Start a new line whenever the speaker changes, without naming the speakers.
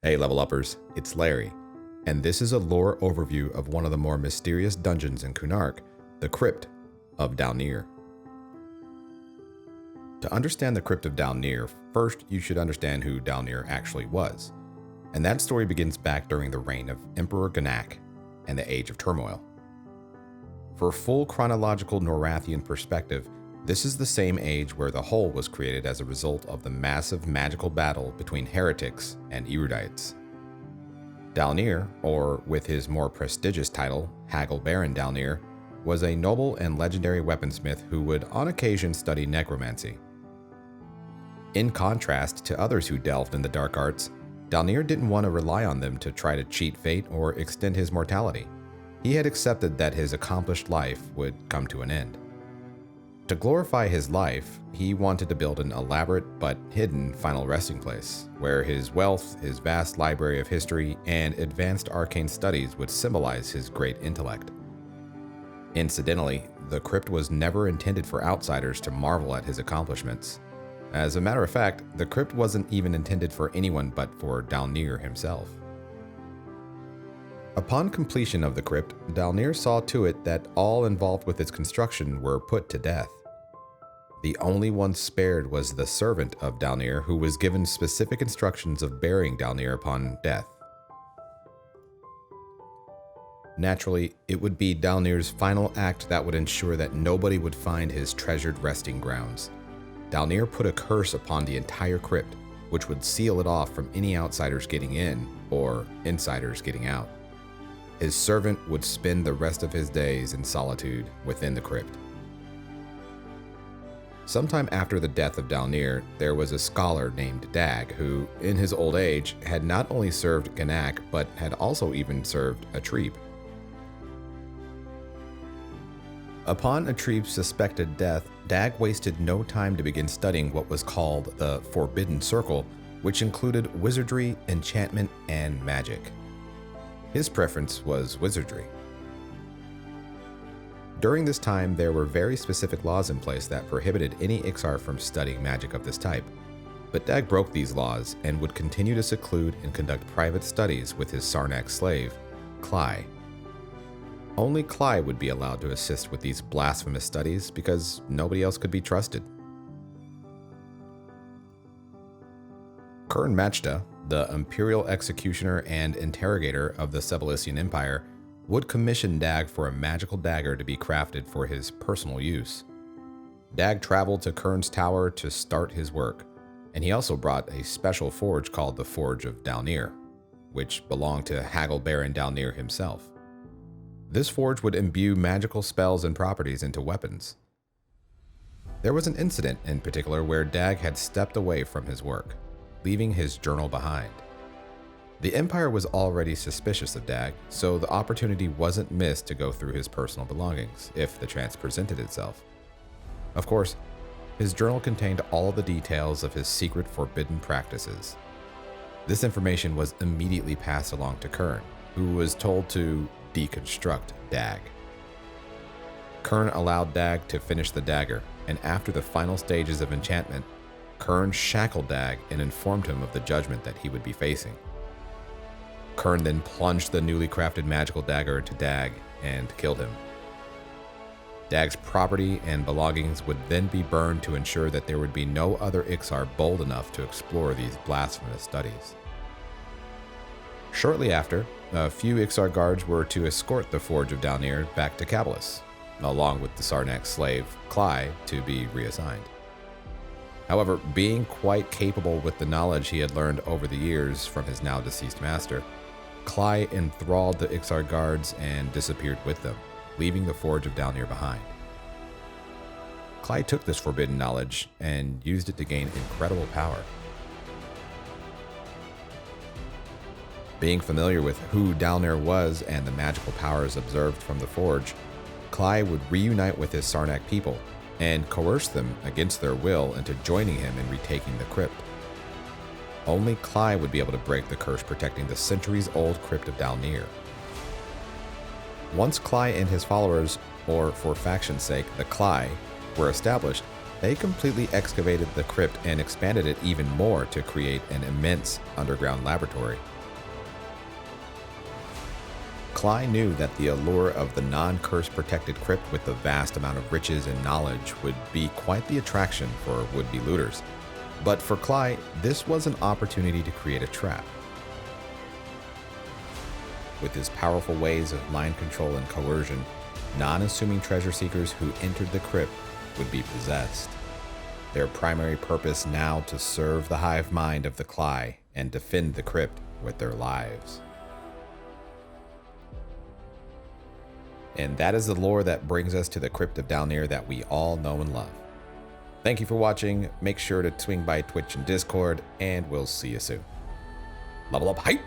Hey level uppers, it's Larry, and this is a lore overview of one of the more mysterious dungeons in Kunark, the Crypt of Dalnir. To understand the Crypt of Dalnir, first you should understand who Dalnir actually was, and that story begins back during the reign of Emperor Gnak and the Age of Turmoil. For full chronological Norathian perspective, this is the same age where the whole was created as a result of the massive magical battle between heretics and erudites. Dalnir, or with his more prestigious title, Haggle Baron Dalnir, was a noble and legendary weaponsmith who would on occasion study necromancy. In contrast to others who delved in the dark arts, Dalnir didn't want to rely on them to try to cheat fate or extend his mortality. He had accepted that his accomplished life would come to an end. To glorify his life, he wanted to build an elaborate but hidden final resting place, where his wealth, his vast library of history, and advanced arcane studies would symbolize his great intellect. Incidentally, the crypt was never intended for outsiders to marvel at his accomplishments. As a matter of fact, the crypt wasn't even intended for anyone but for Dalnir himself. Upon completion of the crypt, Dalnir saw to it that all involved with its construction were put to death. The only one spared was the servant of Dalnir, who was given specific instructions of burying Dalnir upon death. Naturally, it would be Dalnir's final act that would ensure that nobody would find his treasured resting grounds. Dalnir put a curse upon the entire crypt, which would seal it off from any outsiders getting in or insiders getting out. His servant would spend the rest of his days in solitude within the crypt. Sometime after the death of Dalnir, there was a scholar named Dag who, in his old age, had not only served Gnak, but had also even served Atrib. Upon Atrib's suspected death, Dag wasted no time to begin studying what was called the Forbidden Circle, which included wizardry, enchantment, and magic. His preference was wizardry. During this time, there were very specific laws in place that prohibited any Ixar from studying magic of this type, but Dag broke these laws and would continue to seclude and conduct private studies with his Sarnaks slave, Cly. Only Cly would be allowed to assist with these blasphemous studies because nobody else could be trusted. Kern Machta, the imperial executioner and interrogator of the Sebalisian Empire, would commission Dag for a magical dagger to be crafted for his personal use. Dag traveled to Kern's tower to start his work, and he also brought a special forge called the Forge of Dalnir, which belonged to Haggle Baron Dalnir himself. This forge would imbue magical spells and properties into weapons. There was an incident in particular where Dag had stepped away from his work, leaving his journal behind. The Empire was already suspicious of Dag, so the opportunity wasn't missed to go through his personal belongings, if the chance presented itself. Of course, his journal contained all the details of his secret forbidden practices. This information was immediately passed along to Kern, who was told to deconstruct Dag. Kern allowed Dag to finish the dagger, and after the final stages of enchantment, Kern shackled Dag and informed him of the judgment that he would be facing. Kern then plunged the newly crafted magical dagger into Dag and killed him. Dag's property and belongings would then be burned to ensure that there would be no other Ixar bold enough to explore these blasphemous studies. Shortly after, a few Ixar guards were to escort the Forge of Dalnir back to Kabalis, along with the Sarnaks slave, Cly, to be reassigned. However, being quite capable with the knowledge he had learned over the years from his now deceased master, Cly enthralled the Ixar guards and disappeared with them, leaving the Forge of Dalnir behind. Cly took this forbidden knowledge and used it to gain incredible power. Being familiar with who Dalnir was and the magical powers observed from the Forge, Cly would reunite with his Sarnak people and coerce them against their will into joining him in retaking the crypt. Only Cly would be able to break the curse protecting the centuries-old Crypt of Dalnir. Once Cly and his followers, or for faction's sake, the Cly, were established, they completely excavated the crypt and expanded it even more to create an immense underground laboratory. Cly knew that the allure of the non-curse protected crypt with the vast amount of riches and knowledge would be quite the attraction for would-be looters. But for Cly, this was an opportunity to create a trap. With his powerful ways of mind control and coercion, non-assuming treasure seekers who entered the crypt would be possessed. Their primary purpose now to serve the hive mind of the Cly and defend the crypt with their lives. And that is the lore that brings us to the Crypt of Dalnir that we all know and love. Thank you for watching. Make sure to swing by Twitch and Discord, and we'll see you soon. Level up hype!